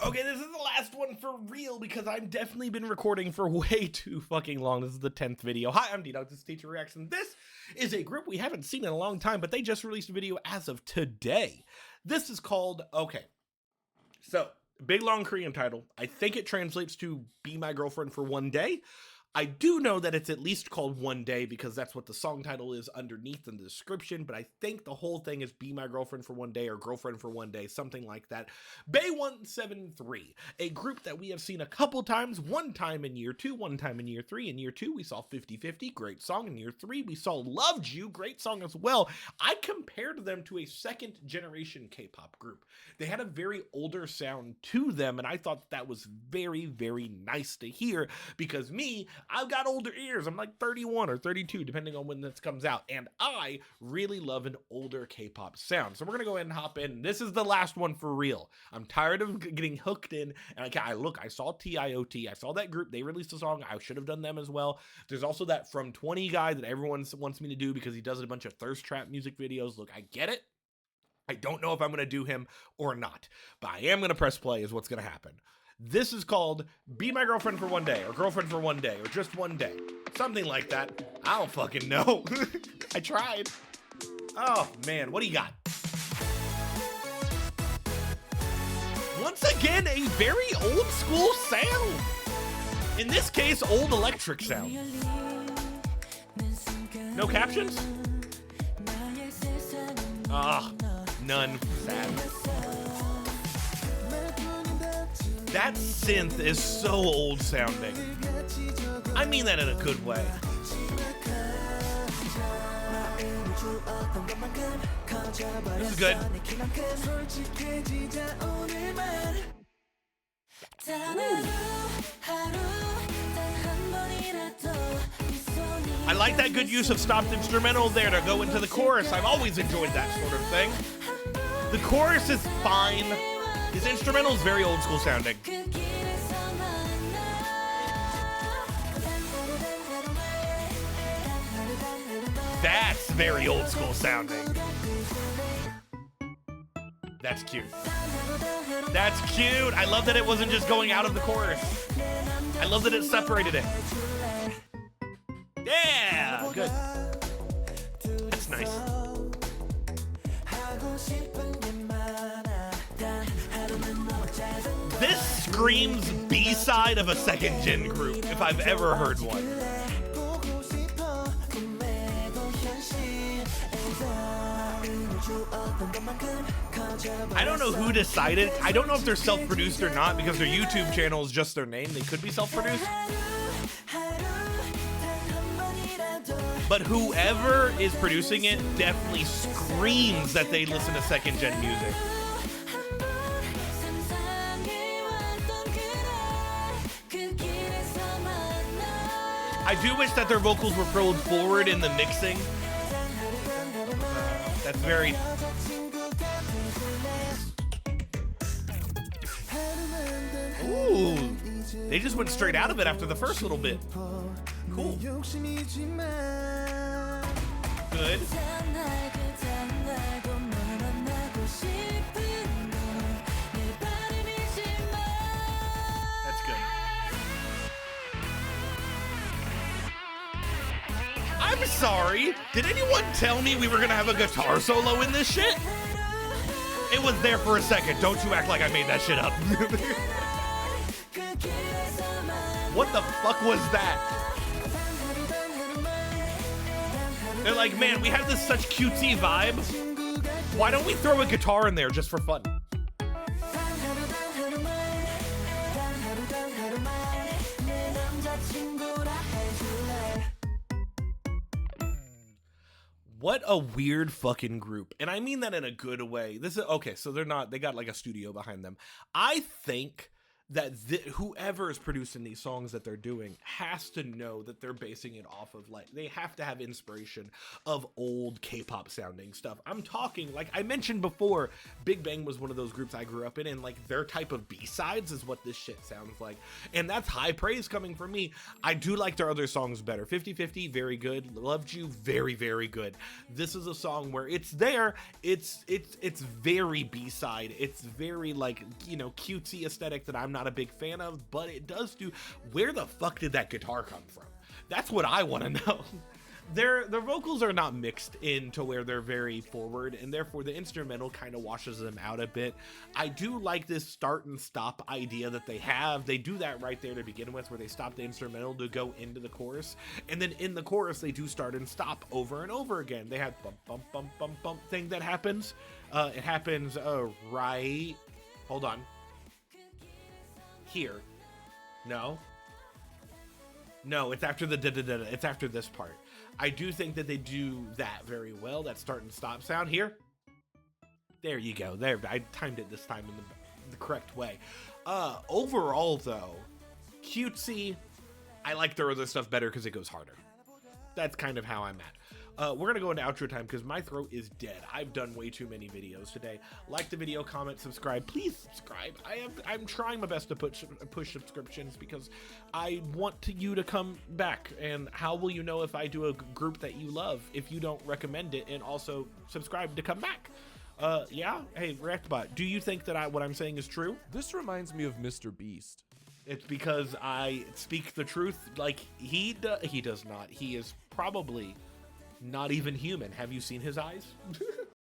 Okay, this is the last one for real because I've definitely been recording for way too fucking long. This is the 10th video. Hi, I'm Ddog. This is Teacher Reaction. This is a group we haven't seen in a long time, but they just released a video as of today. This is called, okay, so big long Korean title. I think it translates to Be My Girlfriend for One Day. I do know that it's at least called One Day because that's what the song title is underneath in the description, but I think the whole thing is Be My Girlfriend for One Day or Girlfriend for One Day, something like that. BAE173, a group that we have seen a couple times, one time in year 2, one time in year 3. In year 2, we saw 50/50, great song. In year 3, we saw Loved You, great song as well. I compared them to a second generation K-pop group. They had a very older sound to them, and I thought that was very, very nice to hear because I've got older ears. I'm like 31 or 32, depending on when this comes out. And I really love an older K-pop sound. So we're going to go ahead and hop in. This is the last one for real. I'm tired of getting hooked in. And I saw TIOT. I saw that group. They released a song. I should have done them as well. There's also that From 20 guy that everyone wants me to do because he does a bunch of thirst trap music videos. Look, I get it. I don't know if I'm going to do him or not, but I am going to press play is what's going to happen. This is called Be My Girlfriend for One Day, or Girlfriend for One Day, or just One Day. Something like that. I don't fucking know. I tried. Oh, man. What do you got? Once again, a very old school sound. In this case, old electric sound. No captions? None. Sad. That synth is so old sounding. I mean that in a good way. This is good. I like that good use of stopped instrumental there to go into the chorus. I've always enjoyed that sort of thing. The chorus is fine. His instrumental is very old school sounding. That's very old school sounding. That's cute. That's cute. I love that it wasn't just going out of the chorus. I love that it separated it. Yeah, good. That's nice. This screams B-side of a second gen group, if I've ever heard one. I don't know who decided. I don't know if they're self-produced or not because their YouTube channel is just their name. They could be self-produced. But whoever is producing it definitely screams that they listen to second gen music. I do wish that their vocals were pulled forward in the mixing. That's very... Ooh, they just went straight out of it after the first little bit. Cool. Good. That's good. I'm sorry. Did anyone tell me we were gonna have a guitar solo in this shit? It was there for a second. Don't you act like I made that shit up. What the fuck was that? They're like, man, we have this such cutesy vibe. Why don't we throw a guitar in there just for fun? What a weird fucking group. And I mean that in a good way. This is okay, so they got like a studio behind them. I think that whoever is producing these songs that they're doing has to know that they're basing it off of, like, they have to have inspiration of old K-pop sounding stuff. I'm talking, like I mentioned before, Big Bang was one of those groups I grew up in, and like their type of B-sides is what this shit sounds like, and that's high praise coming from me. I do like their other songs better. 50/50, very good. Loved You, very, very good. This is a song where it's there, it's very B-side, it's very, like, you know, cutesy aesthetic that I'm not a big fan of, but it does do. Where the fuck did that guitar come from? That's what I want to know. Their vocals are not mixed in to where they're very forward, and therefore the instrumental kind of washes them out a bit. I do like this start and stop idea that they have. They do that right there to begin with, where they stop the instrumental to go into the chorus, and then in the chorus they do start and stop over and over again. They have bump bump bump bump bump thing that happens. It happens right, hold on, here. No, it's after the da-da-da-da. It's after this part. I do think that they do that very well, that start and stop sound here. There you go. There, I timed it this time in the correct way. Overall, though, cutesy. I like their other stuff better because it goes harder. That's kind of how I'm at. We're gonna go into outro time because my throat is dead. I've done way too many videos today. Like the video, comment, subscribe. Please subscribe. I'm trying my best to push subscriptions because I want you to come back. And how will you know if I do a group that you love if you don't recommend it and also subscribe to come back? Yeah. Hey, ReactBot, do you think that what I'm saying is true? This reminds me of Mr. Beast. It's because I speak the truth. Like he does not. He is probably not even human. Have you seen his eyes?